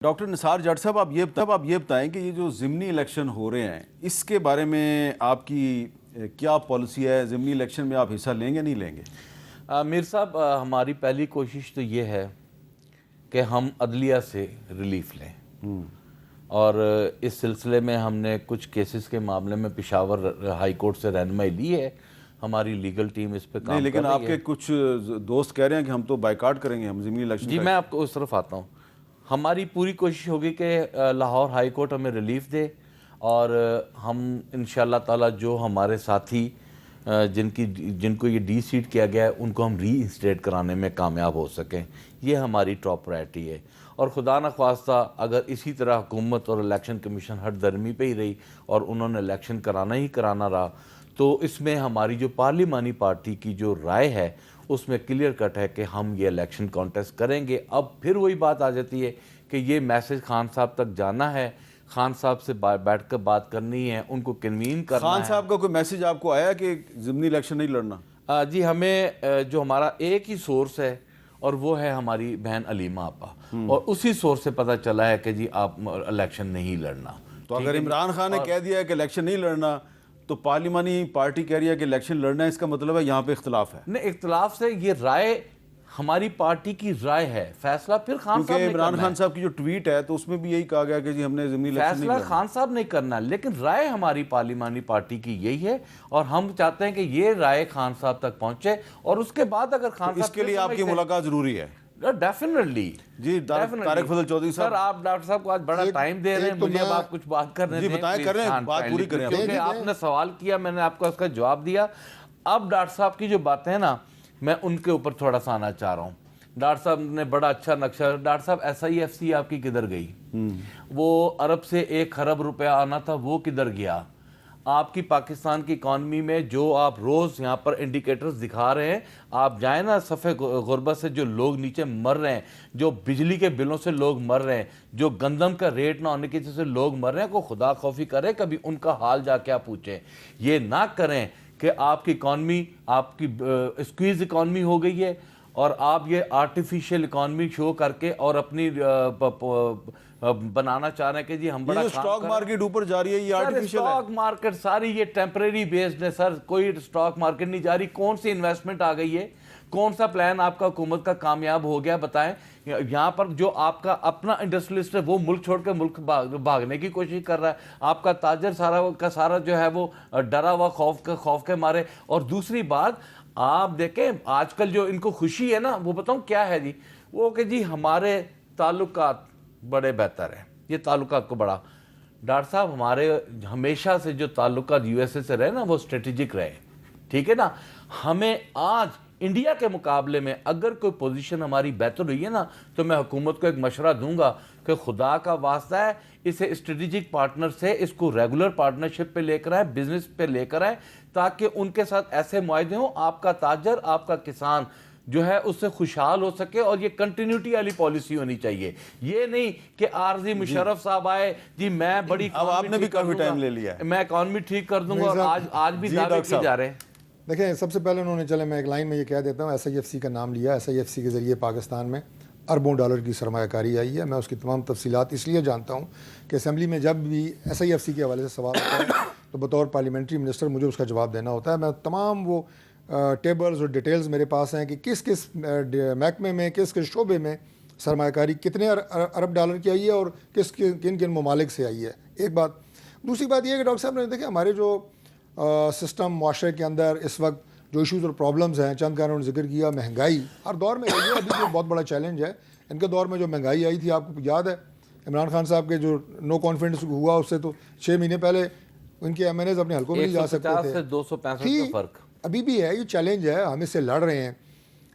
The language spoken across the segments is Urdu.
ڈاکٹر نثار جٹ صاحب آپ یہ بتائیں کہ یہ جو ضمنی الیکشن ہو رہے ہیں اس کے بارے میں آپ کی کیا پالیسی ہے؟ ضمنی الیکشن میں آپ حصہ لیں گے نہیں لیں گے؟ میر صاحب ہماری پہلی کوشش تو یہ ہے کہ ہم عدلیہ سے ریلیف لیں اور اس سلسلے میں ہم نے کچھ کیسز کے معاملے میں پشاور ہائی کورٹ سے رہنمائی لی ہے. ہماری لیگل ٹیم اس پہ کام کر رہی ہے. لیکن آپ کے کچھ دوست کہہ رہے ہیں کہ ہم تو بائیکاٹ کریں گے, ہم ضمنی الیکشن. جی میں آپ کو اس طرف آتا ہوں. ہماری پوری کوشش ہوگی کہ لاہور ہائی کورٹ ہمیں ریلیف دے اور ہم انشاءاللہ تعالی جو ہمارے ساتھی جن کو یہ ڈی سیٹ کیا گیا ہے ان کو ہم ری انسٹیٹ کرانے میں کامیاب ہو سکیں. یہ ہماری ٹاپ پرائرٹی ہے. اور خدا نخواستہ اگر اسی طرح حکومت اور الیکشن کمیشن ہٹ درمی پہ ہی رہی اور انہوں نے الیکشن کرانا ہی کرانا رہا تو اس میں ہماری جو پارلیمانی پارٹی کی جو رائے ہے اس میں کلیئر کٹ ہے کہ ہم یہ الیکشن کانٹیسٹ کریں گے. اب پھر وہی بات آ جاتی ہے کہ یہ میسج خان صاحب تک جانا ہے, خان صاحب سے بیٹھ کر بات کرنی ہے, ان کو کنوین کرنا ہے. خان صاحب کا کوئی میسج آپ کو آیا کہ ضمنی الیکشن نہیں لڑنا؟ جی ہمیں جو ہمارا ایک ہی سورس ہے اور وہ ہے ہماری بہن علیمہ آپا, اور اسی سورس سے پتہ چلا ہے کہ جی آپ الیکشن نہیں لڑنا. تو اگر عمران خان نے کہہ دیا ہے کہ الیکشن نہیں لڑنا تو پارلیمانی پارٹی کہہ رہی ہے کہ الیکشن لڑنا ہے, اس کا مطلب ہے یہاں پہ اختلاف ہے. نہیں, اختلاف سے یہ رائے ہماری پارٹی کی رائے ہے, فیصلہ پھر خان صاحب نے کیونکہ عمران خان صاحب کی جو ٹویٹ ہے تو اس میں بھی یہی کہا گیا کہ جی ہم نے ضمنی الیکشن نہیں فیصلہ لڑنا. خان صاحب نہیں کرنا, لیکن رائے ہماری پارلیمانی پارٹی کی یہی ہے اور ہم چاہتے ہیں کہ یہ رائے خان صاحب تک پہنچے اور اس کے بعد اگر خان صاحب اس کے لیے آپ کی ملاقات ضروری ہے. ڈیفینیٹلی. جی طارق فضل چودھری صاحب, سر آپ ڈاکٹر صاحب کو آج بڑا ٹائم دے رہے ہیں مجھے, اب آپ کچھ بات کر رہے ہیں. جی بتائیں, کر رہے ہیں, بات پوری کریں. کیونکہ آپ نے سوال کیا, میں نے آپ کو اس کا جواب دیا. اب ڈاکٹر صاحب کی جو باتیں ہیں نا میں ان کے اوپر تھوڑا سا آنا چاہ رہا ہوں. ڈاکٹر صاحب نے بڑا اچھا نقشہ, ڈاکٹر صاحب ایس آئی ایف سی آپ کی کدھر گئی؟ وہ عرب سے 1 ارب روپیہ آنا تھا, وہ کدھر گیا؟ آپ کی پاکستان کی اکانومی میں جو آپ روز یہاں پر انڈیکیٹرز دکھا رہے ہیں, آپ جائیں نا صفحے غربت سے, جو لوگ نیچے مر رہے ہیں, جو بجلی کے بلوں سے لوگ مر رہے ہیں, جو گندم کا ریٹ نہ ہونے کی وجہ سے لوگ مر رہے ہیں, کو خدا خوفی کرے, کبھی ان کا حال جا کے آپ پوچھیں. یہ نہ کریں کہ آپ کی اکانومی, آپ کی اسکویز اکانومی ہو گئی ہے اور آپ یہ آرٹیفیشل اکانومی شو کر کے اور اپنی بنانا چاہ رہے ہیں کہ جی ہم بڑا سٹاک مارکیٹ اوپر جا رہی ہے, یہ آرٹیفیشل ہے. سٹاک مارکیٹ ساری یہ ٹیمپریری بیسڈ ہے سر, کوئی سٹاک مارکیٹ نہیں جا رہی. کون سی انویسٹمنٹ آ گئی ہے, کون سا پلان آپ کا حکومت کا کامیاب ہو گیا بتائیں. یہاں پر جو آپ کا اپنا انڈسٹریلسٹ ہے وہ ملک چھوڑ کے ملک بھاگنے کی کوشش کر رہا ہے. آپ کا تاجر سارا کا سارا جو ہے وہ ڈرا ہوا خوف کے مارے. اور دوسری بات آپ دیکھیں آج کل جو ان کو خوشی ہے نا, وہ بتاؤں کیا ہے جی, وہ کہ جی ہمارے تعلقات بڑے بہتر ہیں. یہ تعلقات کو بڑا, ڈاکٹر صاحب ہمارے ہمیشہ سے جو تعلقات یو ایس اے سے رہے نا وہ اسٹریٹجک رہے, ٹھیک ہے نا. ہمیں آج انڈیا کے مقابلے میں اگر کوئی پوزیشن ہماری بہتر ہوئی ہے نا تو میں حکومت کو ایک مشورہ دوں گا کہ خدا کا واسطہ ہے اسے اسٹریٹجک پارٹنر سے اس کو ریگولر پارٹنرشپ پہ لے کر آئیں, بزنس پہ لے کر آئیں, تاکہ ان کے ساتھ ایسے معاہدے ہوں آپ کا تاجر, آپ کا کسان جو ہے اس سے خوشحال ہو سکے. اور یہ کنٹینیوٹی والی پالیسی ہونی چاہیے, یہ نہیں کہ عارضی مشرف صاحب آئے جی میں بڑی, اب آپ نے بھی کافی ٹائم لے لیا ہے, میں اکانومی ٹھیک کر دوں گا, اور آج بھی دعوے کیے جا رہے ہیں. دیکھیں سب سے پہلے انہوں نے, چلے میں ایک لائن میں یہ کہہ دیتا ہوں, ایس آئی ایف سی کا نام لیا. ایس آئی ایف سی کے ذریعے پاکستان میں اربوں ڈالر کی سرمایہ کاری آئی ہے. میں اس کی تمام تفصیلات اس لیے جانتا ہوں کہ اسمبلی میں جب بھی ایس آئی ایف سی کے حوالے سے سوال ہوتا ہے تو بطور پارلیمنٹری منسٹر مجھے اس کا جواب دینا ہوتا ہے. میں تمام وہ ٹیبلز اور ڈیٹیلز میرے پاس ہیں کہ کس کس محکمے میں, کس کس شعبے میں سرمایہ کاری کتنے ارب ڈالر کی آئی ہے اور کن کن ممالک سے آئی ہے. ایک بات. دوسری بات یہ ہے کہ ڈاکٹر صاحب نے دیکھا ہمارے جو سسٹم معاشرے کے اندر اس وقت جو ایشوز اور پرابلمز ہیں, چند کا انہوں نے ذکر کیا, مہنگائی ہر دور میں رہی ہے, ابھی جو بہت بڑا چیلنج ہے. ان کے دور میں جو مہنگائی آئی تھی آپ کو یاد ہے, عمران خان صاحب کے جو نو کانفیڈنس ہوا اس سے تو 6 مہینے پہلے ان کے ایم این ایز اپنے حلقوں میں نہیں جا سکتے تھے. 265 کا فرق ابھی بھی ہے, یہ چیلنج ہے, ہم اس سے لڑ رہے ہیں.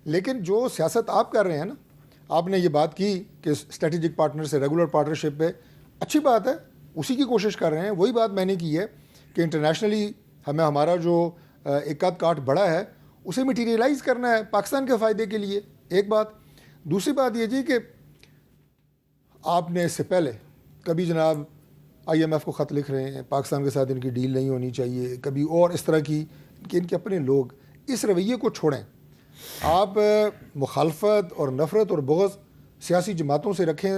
لیکن جو سیاست آپ کر رہے ہیں نا, آپ نے یہ بات کی کہ اسٹریٹجک پارٹنر سے ریگولر پارٹنرشپ پہ, اچھی بات ہے, اسی کی کوشش کر رہے ہیں. وہی بات میں نے کی ہے کہ انٹرنیشنلی ہمیں ہمارا جو ایک آدھ کاٹ بڑا ہے اسے مٹیریلائز کرنا ہے پاکستان کے فائدے کے لیے. ایک بات. دوسری بات یہ جی کہ آپ نے اس سے پہلے کبھی جناب آئی ایم ایف کو خط لکھ رہے ہیں, پاکستان کے ساتھ ان کی ڈیل نہیں ہونی چاہیے, کبھی اور اس طرح کی, کہ ان کے اپنے لوگ اس رویے کو چھوڑیں. آپ مخالفت اور نفرت اور بغض سیاسی جماعتوں سے رکھیں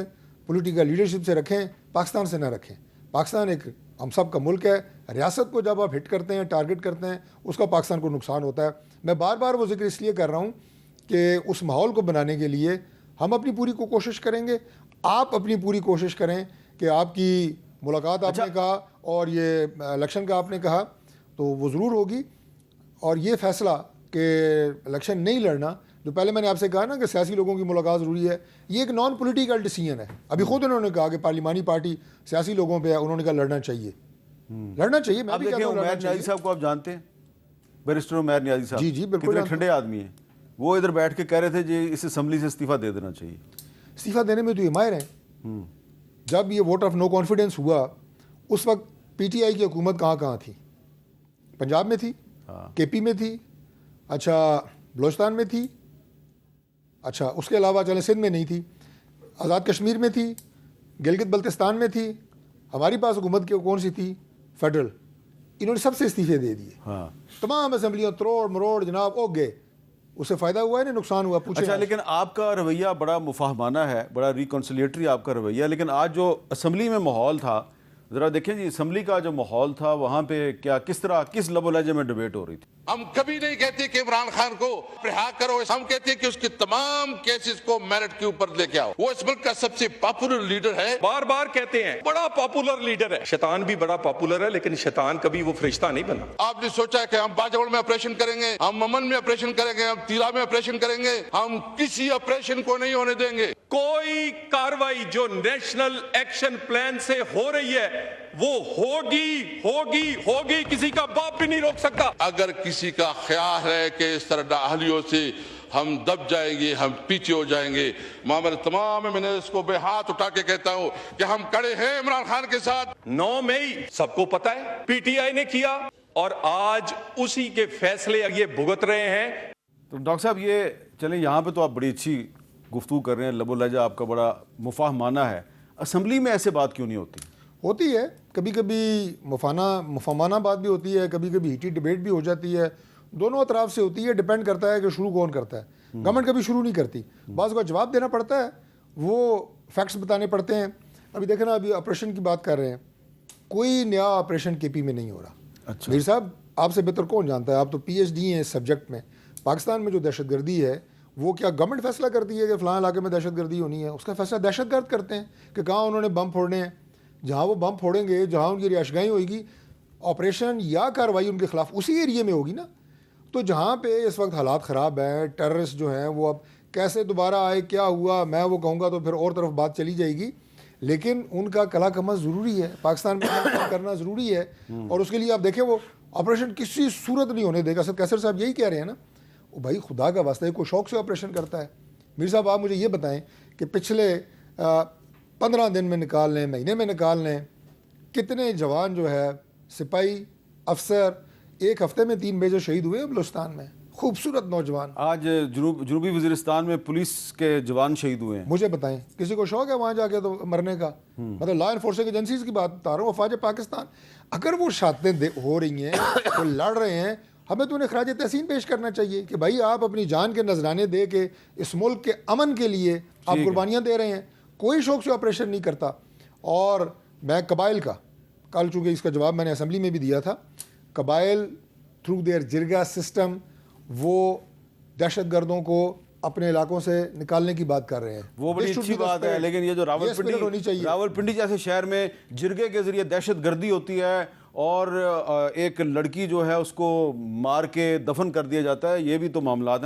پولیٹیکل لیڈرشپ سے رکھیں، پاکستان سے نہ رکھیں. پاکستان ایک ہم سب کا ملک ہے. ریاست کو جب آپ ہٹ کرتے ہیں، ٹارگٹ کرتے ہیں، اس کا پاکستان کو نقصان ہوتا ہے. میں بار بار وہ ذکر اس لیے کر رہا ہوں کہ اس ماحول کو بنانے کے لیے ہم اپنی پوری کوشش کریں گے. آپ اپنی پوری کوشش کریں کہ آپ کی ملاقات آپ نے کہا اور یہ الیکشن کا آپ نے کہا تو وہ ضرور ہوگی. اور یہ فیصلہ کہ الیکشن نہیں لڑنا، جو پہلے میں نے آپ سے کہا نا کہ سیاسی لوگوں کی ملاقات ضروری ہے، یہ ایک نان پولیٹیکل ڈیسیژن ہے. ابھی خود انہوں نے کہا کہ پارلیمانی پارٹی سیاسی لوگوں پہ ہے، انہوں نے کہا لڑنا چاہیے، لڑنا چاہیے. میں اب بھی دیکھیں کہتا ہوں عمیر لڑنا نیازی چاہیے. صاحب کو آپ جانتے ہیں، بیرسٹر عمیر نیازی صاحب. جی بالکل کتنے ٹھنڈے آدمی ہیں. وہ ادھر بیٹھ کے کہہ رہے تھے جی اس اسمبلی سے استعفیٰ دے دینا چاہیے. استعفیٰ دینے میں تو یہ ماہر ہیں. جب یہ ووٹ آف نو کانفیڈنس ہوا اس وقت پی ٹی آئی کی حکومت کہاں تھی؟ پنجاب میں تھی، کے پی میں تھی، اچھا بلوچستان میں تھی، اچھا اس کے علاوہ چلیں سندھ میں نہیں تھی، آزاد کشمیر میں تھی، گلگت بلتستان میں تھی. ہماری پاس حکومت کون سی تھی؟ فیڈرل. انہوں نے سب سے استعفے دے دیے. تمام اسمبلیوں تروڑ مروڑ جناب اوگ گئے. اس سے فائدہ ہوا ہے نا نقصان ہوا؟ پوچھیں. اچھا لیکن آپ کا رویہ بڑا مفاہمانہ ہے، بڑا ریکنسلیٹری آپ کا رویہ. لیکن آج جو اسمبلی میں ماحول تھا ذرا دیکھیں جی، اسمبلی کا جو ماحول تھا وہاں پہ کس طرح کس لب و لہجے میں ڈیبیٹ ہو رہی تھی. ہم کبھی نہیں کہتے کہ عمران خان کو رہا کرو، ہم کہتے ہیں کہ اس کے تمام کیسز کو میرٹ کے اوپر لے کے آؤ. وہ اس ملک کا سب سے پاپولر لیڈر ہے. بار بار کہتے ہیں بڑا پاپولر لیڈر ہے. شیطان بھی بڑا پاپولر ہے لیکن شیطان کبھی وہ فرشتہ نہیں بنا. آپ نے سوچا کہ ہم باجوڑ میں آپریشن کریں گے، ہم ممن میں آپریشن کریں گے، ہم تیرا میں آپریشن کریں گے؟ ہم کسی آپریشن کو نہیں ہونے دیں گے. کوئی کاروائی جو نیشنل ایکشن پلان سے ہو رہی ہے وہ ہوگی. کسی کا باپ بھی نہیں روک سکتا. اگر کسی کا خیال ہے کہ اس طرح نااہلیوں سے ہم دب جائیں گے، ہم پیچھے ہو جائیں گے، میں تمام منسٹرز کو بے ہاتھ اٹھا کے کہتا ہوں کہ ہم کڑے ہیں عمران خان کے ساتھ. 9 مئی سب کو پتا ہے پی ٹی آئی نے کیا اور آج اسی کے فیصلے یہ بھگت رہے ہیں. تو ڈاکٹر صاحب یہ چلیں یہاں پہ تو آپ بڑی اچھی گفتگو کر رہے ہیں، لب و لہجہ آپ کا بڑا مفاہمانہ ہے. اسمبلی میں ایسے بات کیوں نہیں ہوتی ہے؟ کبھی کبھی مفاہمانہ بات بھی ہوتی ہے، کبھی کبھی ہیٹی ڈیبیٹ بھی ہو جاتی ہے. دونوں اطراف سے ہوتی ہے، ڈیپینڈ کرتا ہے کہ شروع کون کرتا ہے. گورنمنٹ کبھی شروع نہیں کرتی، بعض کا جواب دینا پڑتا ہے، وہ فیکٹس بتانے پڑتے ہیں. ابھی دیکھیں نا، ابھی آپریشن کی بات کر رہے ہیں، کوئی نیا آپریشن کے پی میں نہیں ہو رہا. اچھا میر صاحب آپ سے بہتر کون جانتا ہے، آپ تو پی ایچ ڈی ہیں اس سبجیکٹ میں. پاکستان میں جو دہشت گردی ہے وہ کیا گورنمنٹ فیصلہ کرتی ہے کہ فلاں علاقے میں دہشت گردی ہونی ہے؟ اس کا فیصلہ دہشت گرد کرتے ہیں کہ کہاں انہوں نے بم پھوڑنے ہیں. جہاں وہ بم پھوڑیں گے، جہاں ان کی رہائش گاہیں ہوئے گی، آپریشن یا کارروائی ان کے خلاف اسی ایریے میں ہوگی نا. تو جہاں پہ اس وقت حالات خراب ہیں، ٹیررسٹ جو ہیں وہ اب کیسے دوبارہ آئے، کیا ہوا، میں وہ کہوں گا تو پھر اور طرف بات چلی جائے گی. لیکن ان کا کلا کمز ضروری ہے، پاکستان میں کام کرنا ضروری ہے. اور اس کے لیے آپ دیکھیں وہ آپریشن کسی صورت نہیں ہونے دے گا. سر کیسر صاحب یہی کہہ رہے ہیں نا. وہ بھائی خدا کا واسطہ ہے، کوئی شوق سے آپریشن کرتا ہے. میر صاحب آپ مجھے یہ بتائیں کہ پچھلے 15 دن میں نکال لیں، مہینے میں نکال لیں، کتنے جوان جو ہے سپاہی افسر ایک ہفتے میں 3 میجر شہید ہوئے بلوچستان میں. خوبصورت نوجوان. آج جنوبی وزیرستان میں پولیس کے جوان شہید ہوئے ہیں. مجھے بتائیں کسی کو شوق ہے وہاں جا کے تو مرنے کا؟ مطلب لا انفورسنگ ایجنسیز کی بات بتا رہا ہوں، افواج پاکستان. اگر وہ شہادتیں ہو رہی ہیں، وہ لڑ رہے ہیں، ہمیں تو انہیں خراج تحسین پیش کرنا چاہیے کہ بھائی آپ اپنی جان کے نذرانے دے کے اس ملک کے امن کے لیے آپ قربانیاں دے رہے ہیں. کوئی شوق سے آپریشن نہیں کرتا. اور میں قبائل کا کل، چونکہ اس کا جواب میں نے اسمبلی میں بھی دیا تھا، قبائل تھرو دیئر جرگا سسٹم وہ دہشت گردوں کو اپنے علاقوں سے نکالنے کی بات کر رہے ہیں. وہ بڑی اچھی بات ہے، لیکن یہ جو راولپنڈی جیسے شہر میں جرگے کے ذریعے دہشت گردی ہوتی ہے اور ایک لڑکی جو ہے اس کو مار کے دفن کر دیا جاتا ہے، یہ بھی تو معاملات ہیں.